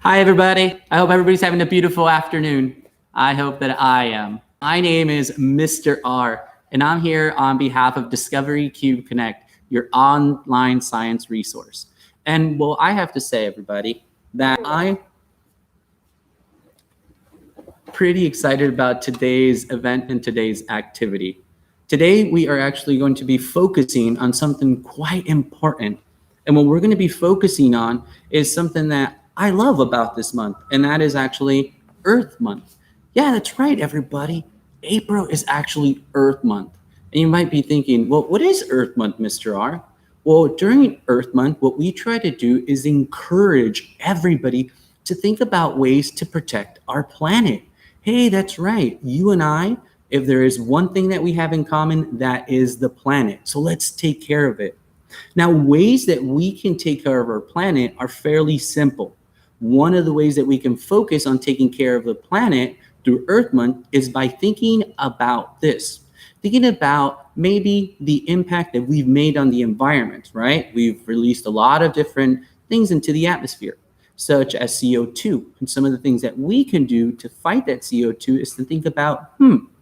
Hi, everybody. I hope everybody's having a beautiful afternoon. I hope that I am. My name is Mr. R, and I'm here on behalf of Discovery Cube Connect, your online science resource. And well, I have to say, everybody, that I'm pretty excited about today's event and today's activity. Today, we are actually going to be focusing on something quite important. And what we're going to be focusing on is something that I love about this month, and that is actually Earth Month. Yeah, that's right, everybody. April is actually Earth Month. And you might be thinking, well, what is Earth Month, Mr. R? Well, during Earth Month, what we try to do is encourage everybody to think about ways to protect our planet. Hey, that's right. You and I, if there is one thing that we have in common, that is the planet. So let's take care of it. Now, ways that we can take care of our planet are fairly simple. One of the ways that we can focus on taking care of the planet through Earth Month is by thinking about this. Thinking about maybe the impact that we've made on the environment, right? We've released a lot of different things into the atmosphere, such as CO2. And some of the things that we can do to fight that CO2 is to think about,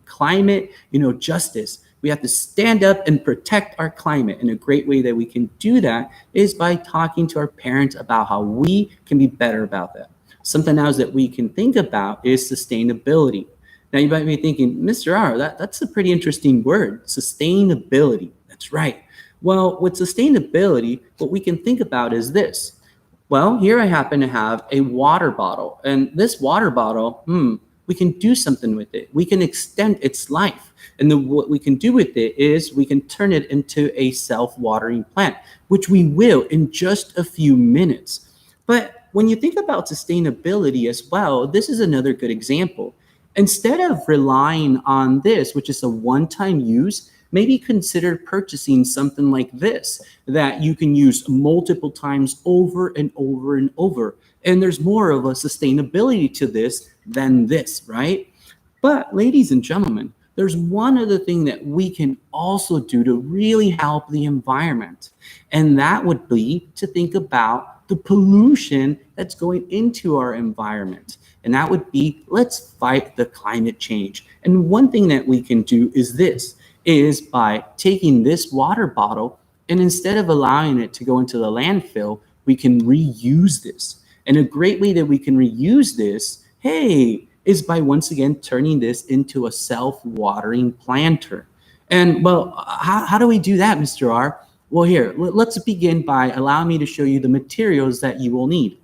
climate, justice. We have to stand up and protect our climate. And a great way that we can do that is by talking to our parents about how we can be better about that. Something else that we can think about is sustainability. Now, you might be thinking, Mr. R, that's a pretty interesting word, sustainability. That's right. Well, with sustainability, what we can think about is this. Well, here I happen to have a water bottle, and this water bottle, we can do something with it. We can extend its life. And what we can do with it is we can turn it into a self-watering plant, which we will in just a few minutes. But when you think about sustainability as well, this is another good example. Instead of relying on this, which is a one-time use, maybe consider purchasing something like this that you can use multiple times over and over and over. And there's more of a sustainability to this than this, right? But ladies and gentlemen, there's one other thing that we can also do to really help the environment. And that would be to think about the pollution that's going into our environment. And that would be, let's fight the climate change. And one thing that we can do is this, is by taking this water bottle and instead of allowing it to go into the landfill, we can reuse this. And a great way that we can reuse this, is by once again turning this into a self-watering planter. And well, how do we do that, Mr. R? Well, here, let's begin by allowing me to show you the materials that you will need.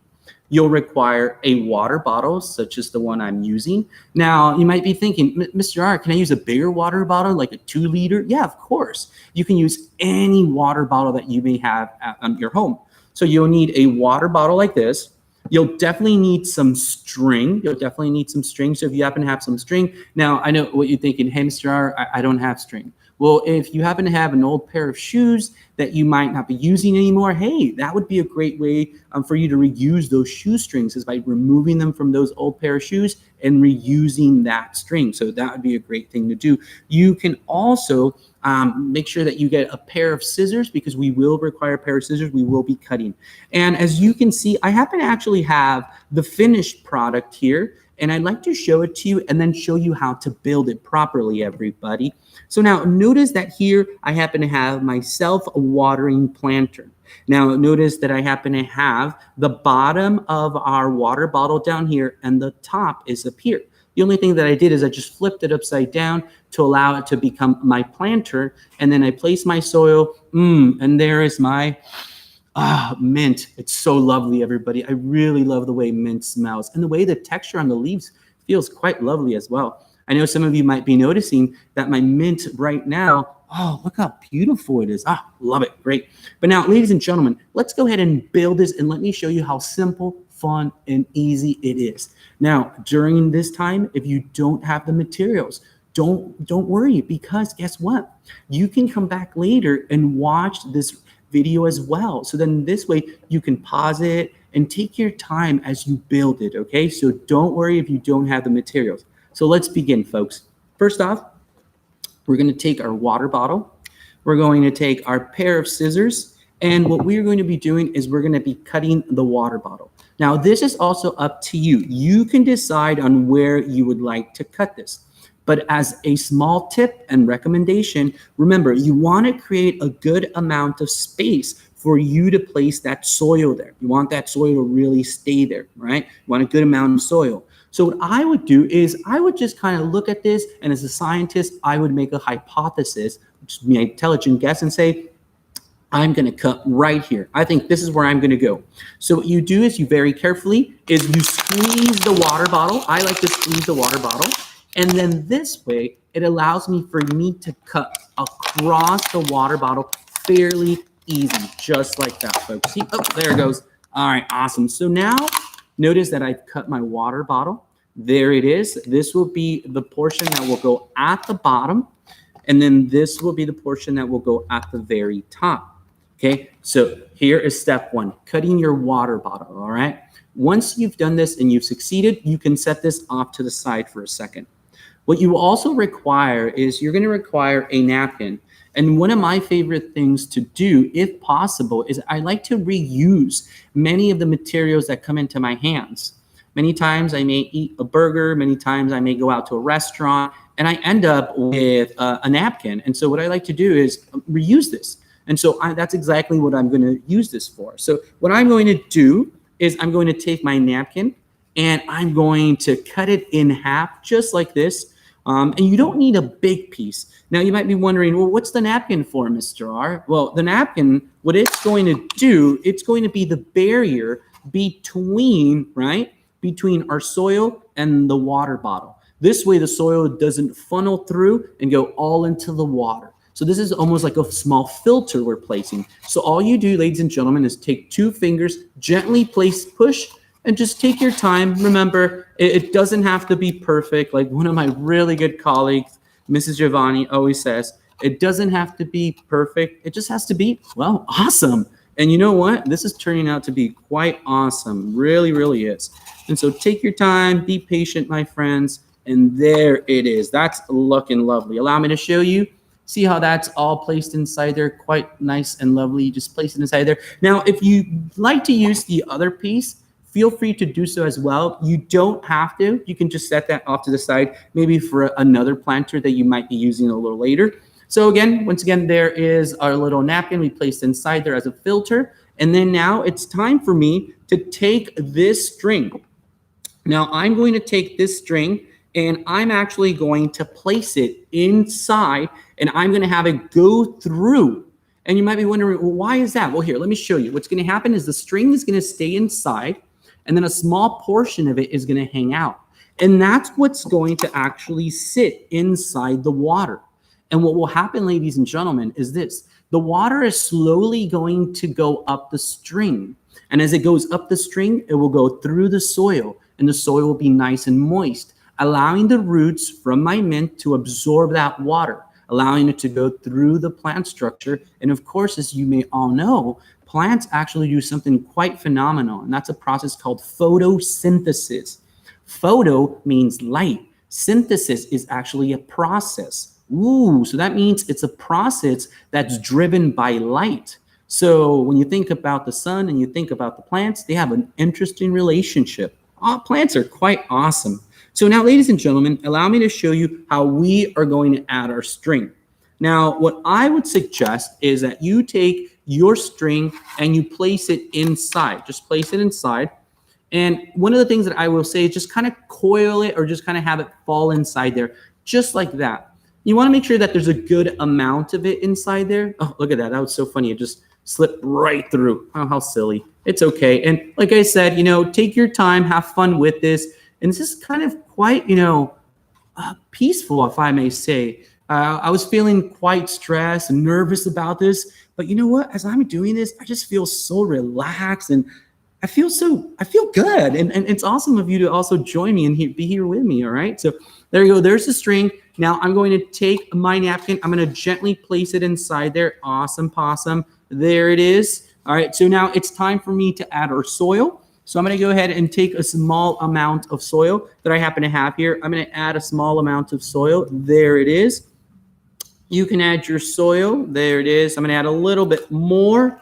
You'll require a water bottle, such as the one I'm using. Now, you might be thinking, Mr. R, can I use a bigger water bottle, like a 2-liter? Yeah, of course. You can use any water bottle that you may have at your home. So you'll need a water bottle like this. You'll definitely need some string. So if you happen to have some string. Now, I know what you're thinking, hey, Mr. R, I don't have string. Well, if you happen to have an old pair of shoes that you might not be using anymore, hey, that would be a great way for you to reuse those shoestrings is by removing them from those old pair of shoes and reusing that string. So that would be a great thing to do. You can also make sure that you get a pair of scissors because we will require a pair of scissors. We will be cutting. And as you can see, I happen to actually have the finished product here. And I'd like to show it to you and then show you how to build it properly, everybody. So now notice that here I happen to have my self-watering planter. Now notice that I happen to have the bottom of our water bottle down here and the top is up here. The only thing that I did is I just flipped it upside down to allow it to become my planter. And then I place my soil, and there is my mint. It's so lovely, everybody. I really love the way mint smells and the way the texture on the leaves feels quite lovely as well. I know some of you might be noticing that my mint right now, look how beautiful it is. Love it. Great. But now, ladies and gentlemen, let's go ahead and build this and let me show you how simple, fun, and easy it is. Now, during this time, if you don't have the materials, don't worry because guess what? You can come back later and watch this video as well. So then this way you can pause it and take your time as you build it, okay? So don't worry if you don't have the materials. So let's begin, folks. First off, we're gonna take our water bottle. We're going to take our pair of scissors. And what we're going to be doing is we're gonna be cutting the water bottle. Now, this is also up to you. You can decide on where you would like to cut this. But as a small tip and recommendation, remember, you want to create a good amount of space for you to place that soil there. You want that soil to really stay there, right? You want a good amount of soil. So what I would do is I would just kind of look at this, and as a scientist, I would make a hypothesis, which is an intelligent guess, and say, I'm going to cut right here. I think this is where I'm going to go. So what you do is you very carefully is you squeeze the water bottle. I like to squeeze the water bottle. And then this way, it allows me to cut across the water bottle fairly easy, just like that, folks. See, oh, there it goes. All right, awesome. So now notice that I've cut my water bottle. There it is. This will be the portion that will go at the bottom. And then this will be the portion that will go at the very top. Okay, so here is step one, cutting your water bottle, all right? Once you've done this and you've succeeded, you can set this off to the side for a second. What you also require is you're gonna require a napkin. And one of my favorite things to do, if possible, is I like to reuse many of the materials that come into my hands. Many times I may eat a burger, many times I may go out to a restaurant, and I end up with a napkin. And so what I like to do is reuse this. And so that's exactly what I'm going to use this for. So what I'm going to do is I'm going to take my napkin and I'm going to cut it in half just like this. And you don't need a big piece. Now you might be wondering, well, what's the napkin for, Mr. R? Well, the napkin, what it's going to do, it's going to be the barrier between, right, between our soil and the water bottle. This way the soil doesn't funnel through and go all into the water. So this is almost like a small filter we're placing. So all you do, ladies and gentlemen, is take 2 fingers, gently push, and just take your time. Remember, it doesn't have to be perfect. Like one of my really good colleagues, Mrs. Giovanni, always says, it doesn't have to be perfect. It just has to be, well, awesome. And you know what? This is turning out to be quite awesome. Really, really is. And so take your time, be patient, my friends. And there it is. That's looking lovely. Allow me to show you. See how that's all placed inside there? Quite nice and lovely. You just place it inside there. Now, if you like to use the other piece, feel free to do so as well. You don't have to. You can just set that off to the side, maybe for another planter that you might be using a little later. So again, once again, there is our little napkin we placed inside there as a filter. And then now it's time for me to take this string. Now I'm going to take this string and I'm actually going to place it inside and I'm going to have it go through. And you might be wondering, well, why is that? Well, here, let me show you. What's going to happen is the string is going to stay inside and then a small portion of it is going to hang out. And that's what's going to actually sit inside the water. And what will happen, ladies and gentlemen, is this. The water is slowly going to go up the string. And as it goes up the string, it will go through the soil and the soil will be nice and moist, allowing the roots from my mint to absorb that water, allowing it to go through the plant structure. And of course, as you may all know, plants actually do something quite phenomenal, and that's a process called photosynthesis. Photo means light. Synthesis is actually a process. Ooh, so that means it's a process that's driven by light. So when you think about the sun and you think about the plants, they have an interesting relationship. Plants are quite awesome. So now, ladies and gentlemen, allow me to show you how we are going to add our string. Now, what I would suggest is that you take your string and you place it inside. Just place it inside. And one of the things that I will say is just kind of coil it or just kind of have it fall inside there, just like that. You want to make sure that there's a good amount of it inside there. Oh, look at that. That was so funny. It just slipped right through. Oh, how silly. It's okay. And like I said, take your time, have fun with this. And this is kind of quite, peaceful, if I may say. I was feeling quite stressed and nervous about this. But you know what? As I'm doing this, I just feel so relaxed and I feel good. And it's awesome of you to also join me and be here with me. All right. So there you go. There's the string. Now I'm going to take my napkin. I'm going to gently place it inside there. Awesome possum. There it is. All right. So now it's time for me to add our soil. So I'm going to go ahead and take a small amount of soil that I happen to have here. I'm going to add a small amount of soil. There it is. You can add your soil. There it is. I'm going to add a little bit more.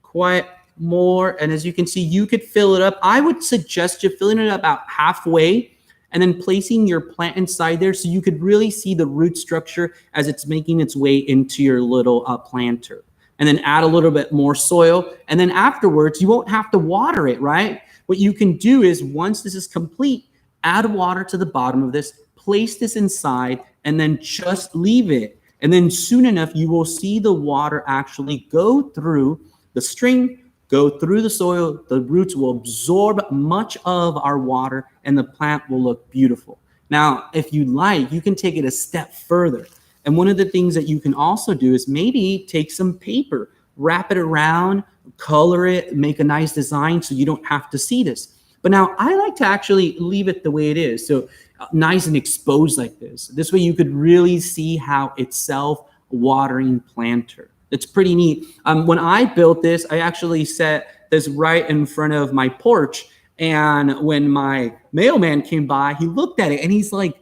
Quite more. And as you can see, you could fill it up. I would suggest you filling it about halfway and then placing your plant inside there so you could really see the root structure as it's making its way into your little planter. And then add a little bit more soil. And then afterwards, you won't have to water it, right? What you can do is once this is complete, add water to the bottom of this, place this inside, and then just leave it. And then soon enough, you will see the water actually go through the string, go through the soil. The roots will absorb much of our water and the plant will look beautiful. Now, if you like, you can take it a step further. And one of the things that you can also do is maybe take some paper, wrap it around, color it, make a nice design so you don't have to see this. But now I like to actually leave it the way it is. So nice and exposed like this. This way you could really see how it's self-watering planter. It's pretty neat. When I built this, I actually set this right in front of my porch. And when my mailman came by, he looked at it and he's like,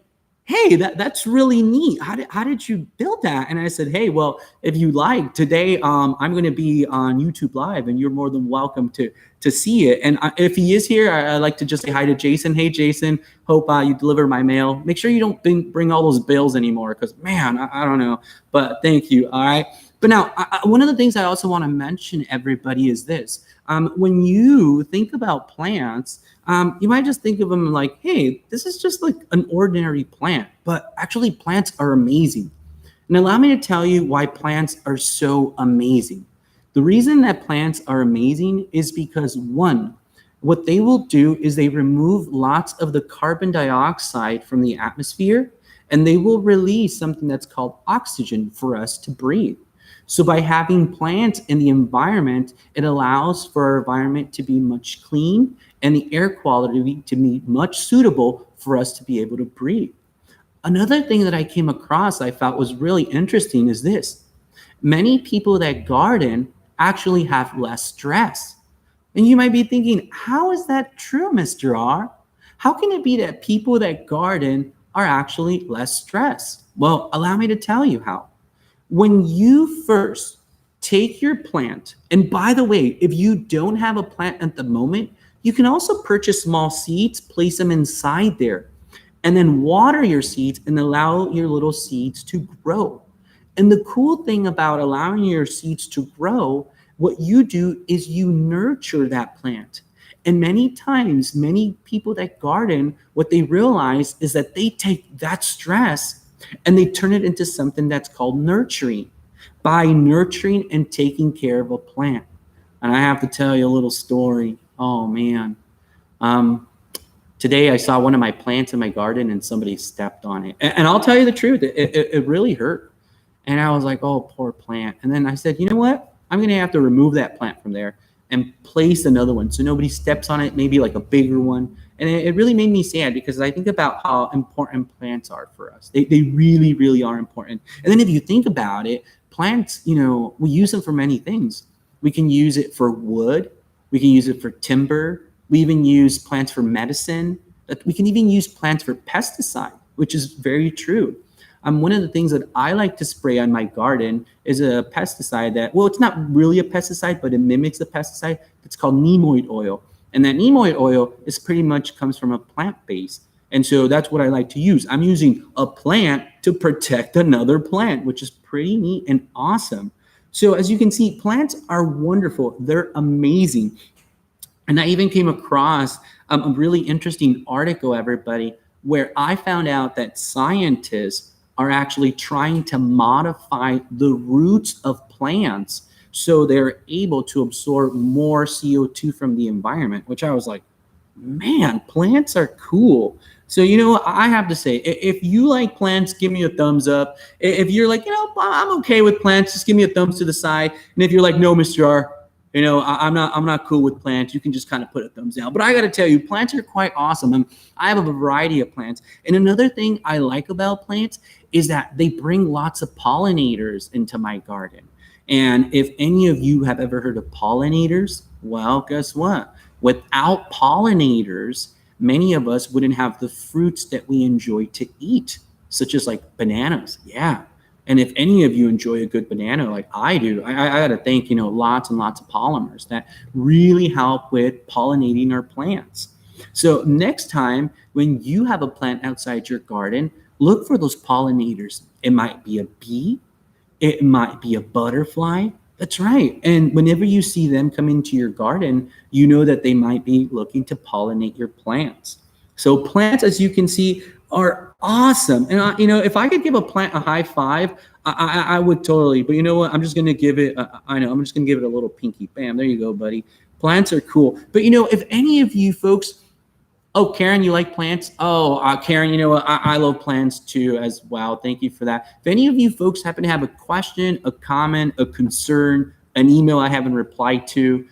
hey, that's really neat. How did you build that? And I said, hey, well, if you like, today I'm going to be on YouTube Live, and you're more than welcome to see it. And if he is here, I'd like to just say hi to Jason. Hey, Jason, hope you deliver my mail. Make sure you don't bring all those bills anymore because, man, I don't know. But thank you. All right. But now, one of the things I also want to mention, everybody, is this. When you think about plants, you might just think of them like, hey, this is just like an ordinary plant. But actually, plants are amazing. And allow me to tell you why plants are so amazing. The reason that plants are amazing is because, one, what they will do is they remove lots of the carbon dioxide from the atmosphere, and they will release something that's called oxygen for us to breathe. So by having plants in the environment, it allows for our environment to be much clean and the air quality to be much suitable for us to be able to breathe. Another thing that I came across I thought was really interesting is this. Many people that garden actually have less stress. And you might be thinking, how is that true, Mr. R? How can it be that people that garden are actually less stressed? Well, allow me to tell you how. When you first take your plant, and by the way, if you don't have a plant at the moment, you can also purchase small seeds, place them inside there, and then water your seeds and allow your little seeds to grow. And the cool thing about allowing your seeds to grow, what you do is you nurture that plant. And many times, many people that garden, what they realize is that they take that stress and they turn it into something that's called nurturing, by nurturing and taking care of a plant. And I have to tell you a little story. Oh, man. Today I saw one of my plants in my garden and somebody stepped on it. And I'll tell you the truth, it really hurt. And I was like, oh, poor plant. And then I said, you know what? I'm going to have to remove that plant from there and place another one so nobody steps on it, maybe like a bigger one. And it really made me sad because I think about how important plants are for us. They really, really are important. And then if you think about it, plants, we use them for many things. We can use it for wood. We can use it for timber. We even use plants for medicine. We can even use plants for pesticide, which is very true. One of the things that I like to spray on my garden is a pesticide that, well, it's not really a pesticide, but it mimics a pesticide. It's called nemoid oil. And that nemoid oil is pretty much comes from a plant base. And so that's what I like to use. I'm using a plant to protect another plant, which is pretty neat and awesome. So as you can see, plants are wonderful. They're amazing. And I even came across a really interesting article, everybody, where I found out that scientists are actually trying to modify the roots of plants so they're able to absorb more CO2 from the environment, which I was like, man, plants are cool. So, I have to say, if you like plants, give me a thumbs up. If you're like, I'm okay with plants, just give me a thumbs to the side. And if you're like, no, Mr. R, I'm not cool with plants, you can just kind of put a thumbs down. But I got to tell you, plants are quite awesome. I have a variety of plants. And another thing I like about plants is that they bring lots of pollinators into my garden. And if any of you have ever heard of pollinators, well, guess what? Without pollinators, many of us wouldn't have the fruits that we enjoy to eat, such as like bananas. Yeah. And if any of you enjoy a good banana like I do, I got to thank, lots and lots of polymers that really help with pollinating our plants. So next time when you have a plant outside your garden, look for those pollinators. It might be a bee, it might be a butterfly. That's right. And whenever you see them come into your garden, you know that they might be looking to pollinate your plants. So plants, as you can see, are awesome. And if I could give a plant a high five, I would totally. But you know what? I'm just gonna give it. I know. I'm just gonna give it a little pinky. Bam! There you go, buddy. Plants are cool. But if any of you folks, oh, Karen, you like plants? Oh, Karen, you know what? I love plants too as well. Thank you for that. If any of you folks happen to have a question, a comment, a concern, an email I haven't replied to,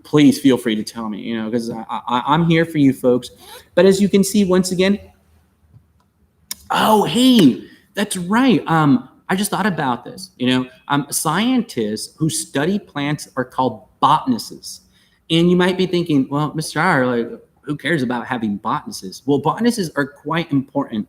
please feel free to tell me, because I'm here for you folks. But as you can see, once again, oh, hey, that's right. I just thought about this. Scientists who study plants are called botanists. And you might be thinking, well, Mr. R, like, who cares about having botanists? Well, botanists are quite important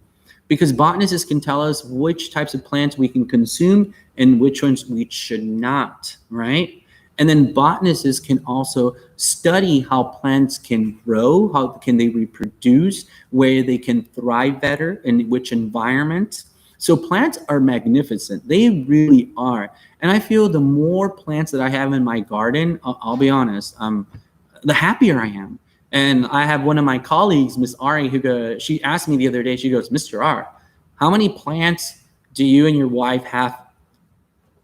because botanists can tell us which types of plants we can consume and which ones we should not, right? And then botanists can also study how plants can grow, how can they reproduce, where they can thrive better, in which environment. So plants are magnificent. They really are. And I feel the more plants that I have in my garden, I'll be honest, the happier I am. And I have one of my colleagues, Miss Ari, she asked me the other day, she goes, Mr. R, how many plants do you and your wife have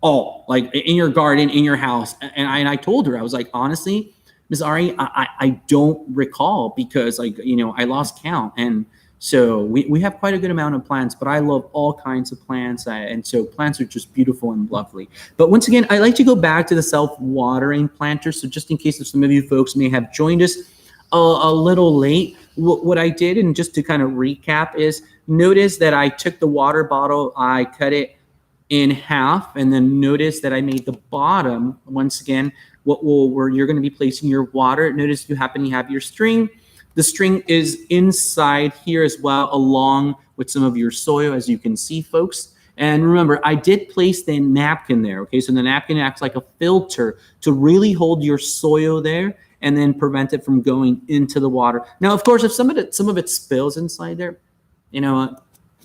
like in your garden, in your house? And I told her, I was like, honestly, Miss Ari, I don't recall because I lost count. And so we have quite a good amount of plants, but I love all kinds of plants. And so plants are just beautiful and lovely. But once again, I like to go back to the self-watering planters. So just in case if some of you folks may have joined us a little late, what I did, and just to kind of recap, is notice that I took the water bottle, I cut it in half, and then notice that I made the bottom, once again, where you're going to be placing your water. Notice you happen to have your string. The string is inside here as well, along with some of your soil, as you can see, folks. And remember, I did place the napkin there, okay? So the napkin acts like a filter to really hold your soil there and then prevent it from going into the water. Now, of course, if some of it spills inside there,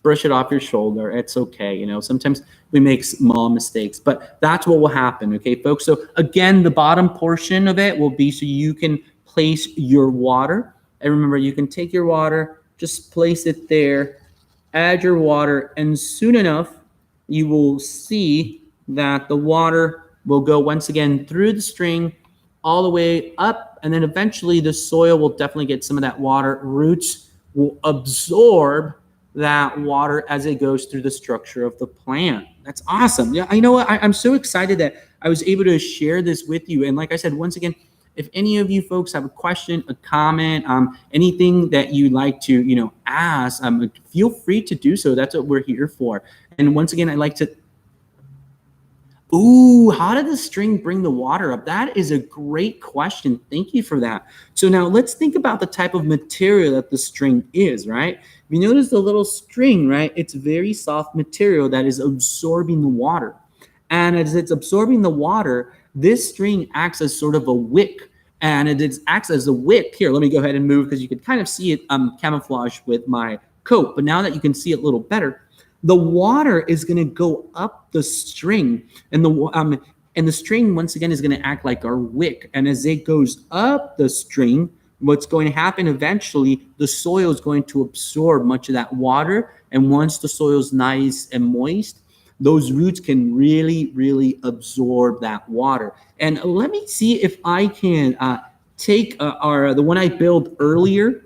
brush it off your shoulder. It's okay. Sometimes we make small mistakes, but that's what will happen. Okay, folks. So again, the bottom portion of it will be so you can place your water. And remember, you can take your water, just place it there, add your water, and soon enough, you will see that the water will go once again through the string all the way up, and then eventually the soil will definitely get some of that water. Roots will absorb that water as it goes through the structure of the plant. That's awesome. Yeah, I know what? I'm so excited that I was able to share this with you. And like I said, once again, if any of you folks have a question, a comment, anything that you'd like to, ask, feel free to do so. That's what we're here for. And once again, I'd like to, ooh, how did the string bring the water up? That is a great question. Thank you for that. So now let's think about the type of material that the string is, right? You notice the little string, right? It's very soft material that is absorbing the water. And as it's absorbing the water, this string acts as sort of a wick. And it acts as a wick. Here, let me go ahead and move because you can kind of see it camouflage with my coat. But now that you can see it a little better, the water is going to go up the string. And the string, once again, is going to act like our wick. And as it goes up the string, what's going to happen eventually, the soil is going to absorb much of that water. And once the soil is nice and moist, those roots can really, really absorb that water. And let me see if I can take the one I built earlier.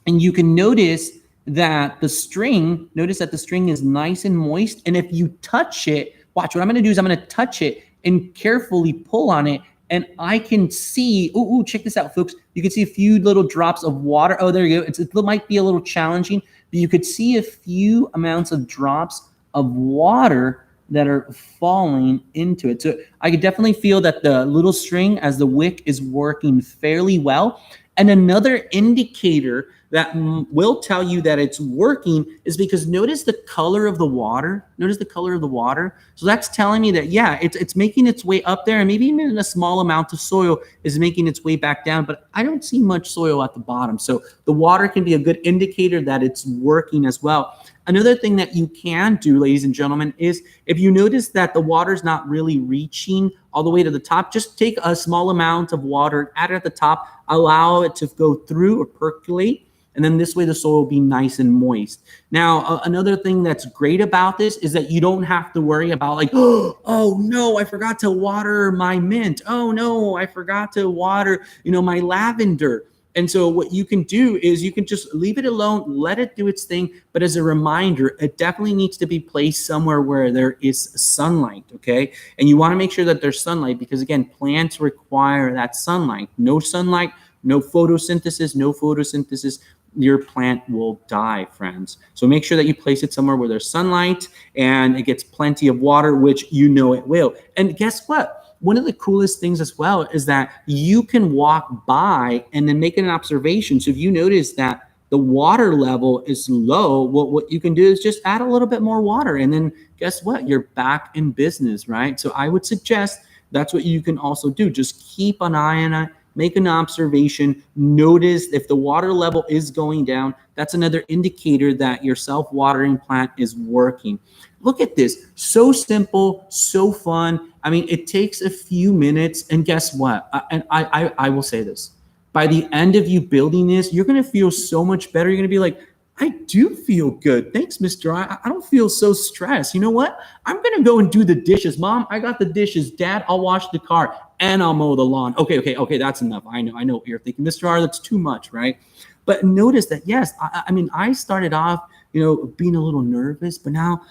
And you can notice that the string is nice and moist. And if you touch it, watch, what I'm going to do is I'm going to touch it and carefully pull on it. And I can see, ooh, check this out, folks. You can see a few little drops of water. Oh, there you go. It might be a little challenging, but you could see a few amounts of drops of water that are falling into it. So I could definitely feel that the little string as the wick is working fairly well. And another indicator that will tell you that it's working is because notice the color of the water. Notice the color of the water. So that's telling me that, yeah, it's making its way up there, and maybe even a small amount of soil is making its way back down, but I don't see much soil at the bottom. So the water can be a good indicator that it's working as well. Another thing that you can do, ladies and gentlemen, is if you notice that the water's not really reaching all the way to the top, just take a small amount of water, add it at the top, allow it to go through or percolate, and then this way the soil will be nice and moist. Now, another thing that's great about this is that you don't have to worry about like, oh no, I forgot to water my mint. Oh no, I forgot to water, my lavender. And so what you can do is you can just leave it alone, let it do its thing. But as a reminder, it definitely needs to be placed somewhere where there is sunlight, okay? And you want to make sure that there's sunlight because, again, plants require that sunlight. No sunlight, no photosynthesis, your plant will die, friends. So make sure that you place it somewhere where there's sunlight and it gets plenty of water, which you know it will. And guess what? One of the coolest things as well is that you can walk by and then make an observation. So if you notice that the water level is low, what you can do is just add a little bit more water. And then guess what? You're back in business, right? So I would suggest that's what you can also do. Just keep an eye on it. Make an observation. Notice if the water level is going down, that's another indicator that your self-watering plant is working. Look at this. So simple, so fun. I mean, it takes a few minutes. And guess what? I will say this. By the end of you building this, you're going to feel so much better. You're going to be like, I do feel good. Thanks, Mr. I don't feel so stressed. You know what? I'm going to go and do the dishes. Mom, I got the dishes. Dad, I'll wash the car and I'll mow the lawn. Okay. That's enough. I know what you're thinking. Mr. R, that's too much, right? But notice that, yes, I mean, I started off, being a little nervous, but now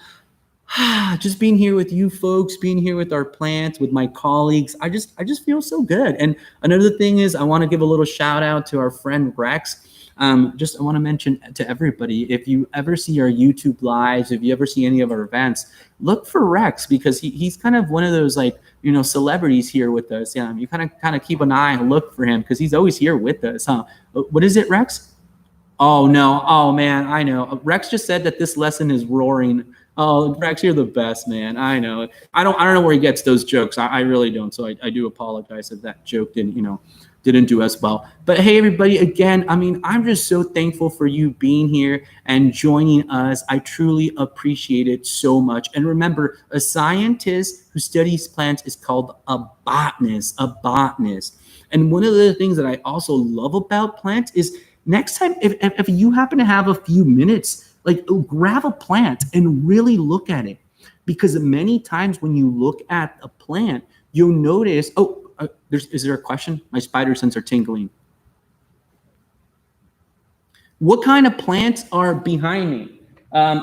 just being here with you folks, being here with our plants, with my colleagues, I just feel so good. And another thing is I want to give a little shout out to our friend Rex. I want to mention to everybody, if you ever see our YouTube lives, if you ever see any of our events, look for Rex because he's kind of one of those celebrities here with us. Yeah, you kind of keep an eye and look for him because he's always here with us. Huh? What is it, Rex? Oh no, oh man, I know. Rex just said that this lesson is roaring. Oh, Rex, you're the best, man. I know. I don't know where he gets those jokes. I really don't. So I do apologize if that joke didn't do as well. But hey, everybody, again, I mean, I'm just so thankful for you being here and joining us. I truly appreciate it so much. And remember, a scientist who studies plants is called a botanist. And one of the things that I also love about plants is next time, if you happen to have a few minutes, grab a plant and really look at it. Because many times when you look at a plant, you'll notice, is there a question? My spider sense are tingling. What kind of plants are behind me?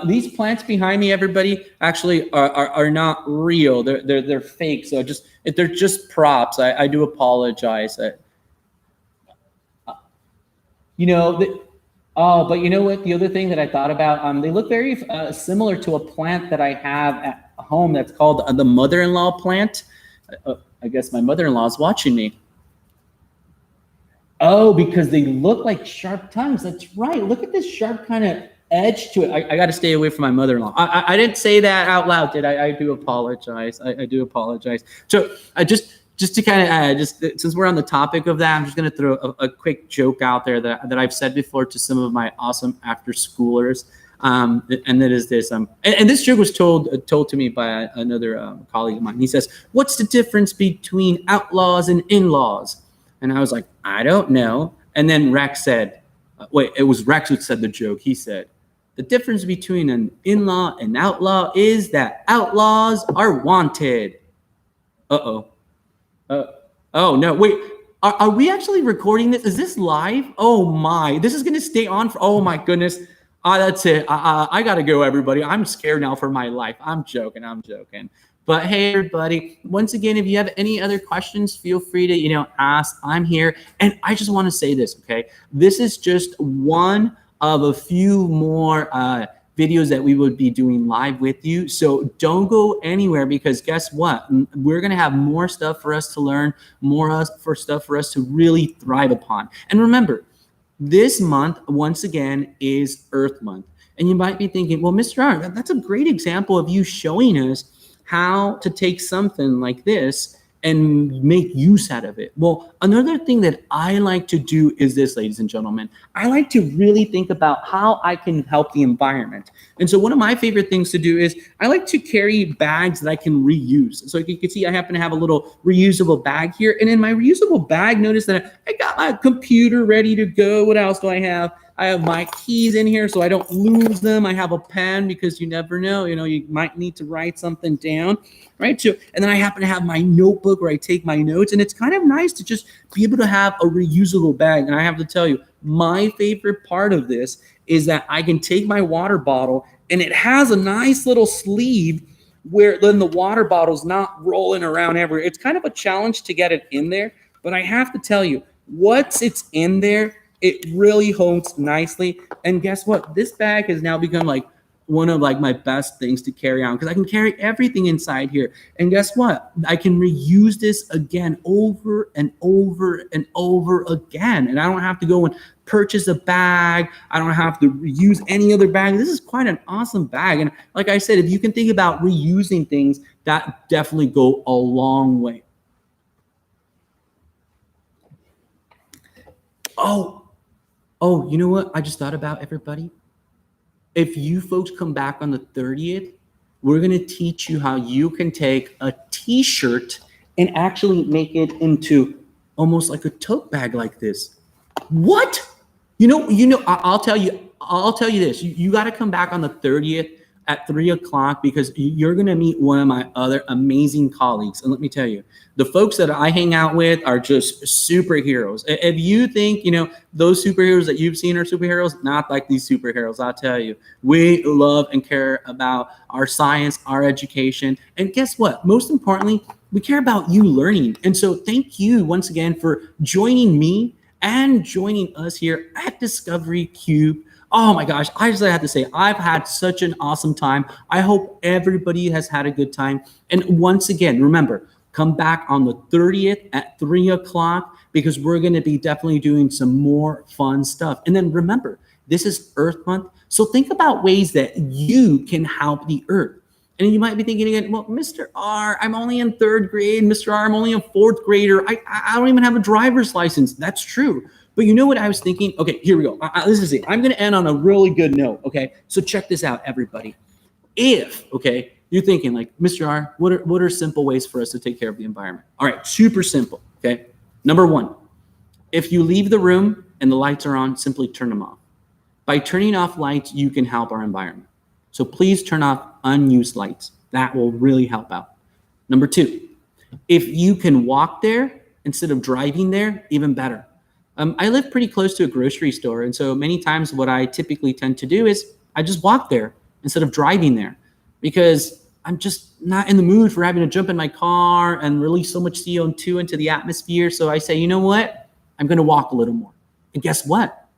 These plants behind me, everybody, actually are not real. They're fake. So they're just props. I do apologize. But you know what? The other thing that I thought about, they look very similar to a plant that I have at home that's called the mother-in-law plant. I guess my mother-in-law is watching me. Oh, because they look like sharp tongues. That's right. Look at this sharp kind of edge to it. I got to stay away from my mother-in-law. I didn't say that out loud, did I? I do apologize. I do apologize. So I just to kind of since we're on the topic of that, I'm just going to throw a quick joke out there that I've said before to some of my awesome after schoolers. And that is this. And this joke was told to me by another colleague of mine. He says, "What's the difference between outlaws and in-laws?" And I was like, "I don't know." And then Rex said, it was Rex who said the joke. He said, "The difference between an in-law and outlaw is that outlaws are wanted." Oh no! Wait, are we actually recording this? Is this live? Oh my! This is gonna stay on for. Oh my goodness! That's it. I gotta go, everybody. I'm scared now for my life. I'm joking. But hey, everybody! Once again, if you have any other questions, feel free to ask. I'm here, and I just want to say this. Okay, this is just one of a few more videos that we would be doing live with you. So don't go anywhere, because guess what? We're going to have more stuff for us to learn, for stuff for us to really thrive upon. And remember, this month, once again, is Earth Month. And you might be thinking, well, Mr. R, that's a great example of you showing us how to take something like this and make use out of it. Well, another thing that I like to do is this, ladies and gentlemen. I like to really think about how I can help the environment. And so one of my favorite things to do is I like to carry bags that I can reuse. So you can see I happen to have a little reusable bag here. And in my reusable bag, notice that I got my computer ready to go. What else do I have? I have my keys in here so I don't lose them. I have a pen because you never know, you might need to write something down, right? So, and then I happen to have my notebook where I take my notes, and it's kind of nice to just be able to have a reusable bag. And I have to tell you, my favorite part of this is that I can take my water bottle, and it has a nice little sleeve where then the water bottle's not rolling around everywhere. It's kind of a challenge to get it in there, but I have to tell you, once it's in there, it really holds nicely. And guess what? This bag has now become like one of my best things to carry on, because I can carry everything inside here. And guess what? I can reuse this again over and over and over again. And I don't have to go and purchase a bag. I don't have to reuse any other bag. This is quite an awesome bag. And like I said, if you can think about reusing things, that definitely go a long way. Oh, you know what? I just thought about, everybody. If you folks come back on the 30th, we're going to teach you how you can take a t-shirt and actually make it into almost like a tote bag like this. What? I'll tell you this. You got to come back on the 30th at 3:00, because you're going to meet one of my other amazing colleagues. And let me tell you, the folks that I hang out with are just superheroes. If you think, those superheroes that you've seen are superheroes, not like these superheroes, I'll tell you. We love and care about our science, our education. And guess what? Most importantly, we care about you learning. And so thank you once again for joining me and joining us here at Discovery Cube. Oh my gosh, I just have to say, I've had such an awesome time. I hope everybody has had a good time. And once again, remember, come back on the 30th at 3:00, because we're going to be definitely doing some more fun stuff. And then remember, this is Earth Month. So think about ways that you can help the Earth. And you might be thinking again, well, Mr. R, I'm only in 3rd grade. Mr. R, I'm only a 4th grader. I don't even have a driver's license. That's true. But you know what I was thinking? Okay, here we go. This is it. I'm going to end on a really good note, okay? So check this out, everybody. If, okay, you're thinking like, Mr. R, what are simple ways for us to take care of the environment? All right, super simple, okay? Number 1, if you leave the room and the lights are on, simply turn them off. By turning off lights, you can help our environment. So please turn off unused lights. That will really help out. Number 2, if you can walk there instead of driving there, even better. I live pretty close to a grocery store, and so many times what I typically tend to do is I just walk there instead of driving there, because I'm just not in the mood for having to jump in my car and release so much CO2 into the atmosphere. So I say, you know what? I'm going to walk a little more. And guess what?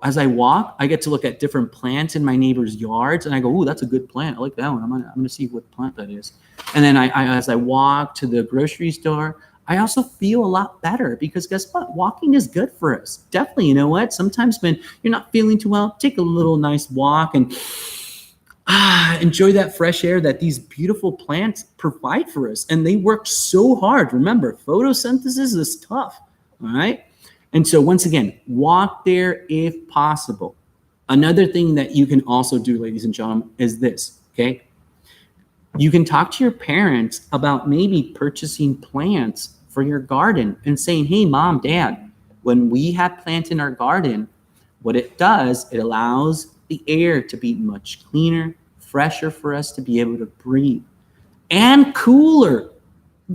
As I walk, I get to look at different plants in my neighbor's yards, and I go, ooh, that's a good plant. I like that one. I'm gonna see what plant that is. And then as I walk to the grocery store, I also feel a lot better, because guess what? Walking is good for us. Definitely, you know what? Sometimes when you're not feeling too well, take a little nice walk and enjoy that fresh air that these beautiful plants provide for us. And they work so hard. Remember, photosynthesis is tough, all right? And so once again, walk there if possible. Another thing that you can also do, ladies and gentlemen, is this, okay? You can talk to your parents about maybe purchasing plants for your garden and saying, hey, Mom, Dad, when we have plants in our garden, what it does, it allows the air to be much cleaner, fresher for us to be able to breathe, and cooler.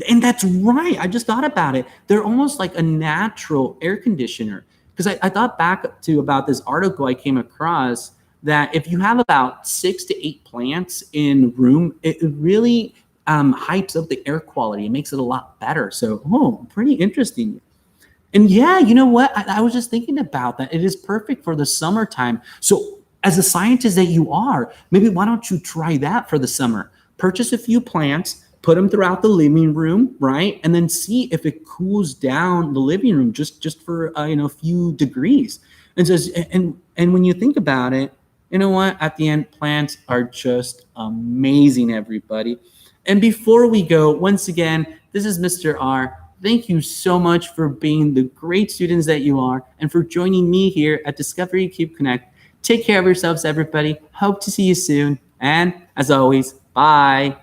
And that's right. I just thought about it. They're almost like a natural air conditioner. Because I thought back to about this article I came across, that if you have about 6 to 8 plants in a room, it really hypes up the air quality. It makes it a lot better. So, pretty interesting. And yeah, you know what? I was just thinking about that. It is perfect for the summertime. So as a scientist that you are, maybe why don't you try that for the summer? Purchase a few plants, put them throughout the living room, right? And then see if it cools down the living room just for a few degrees. And so and when you think about it, you know what? At the end, plants are just amazing, everybody. And before we go, once again, this is Mr. R. Thank you so much for being the great students that you are and for joining me here at Discovery Cube Connect. Take care of yourselves, everybody. Hope to see you soon. And as always, bye.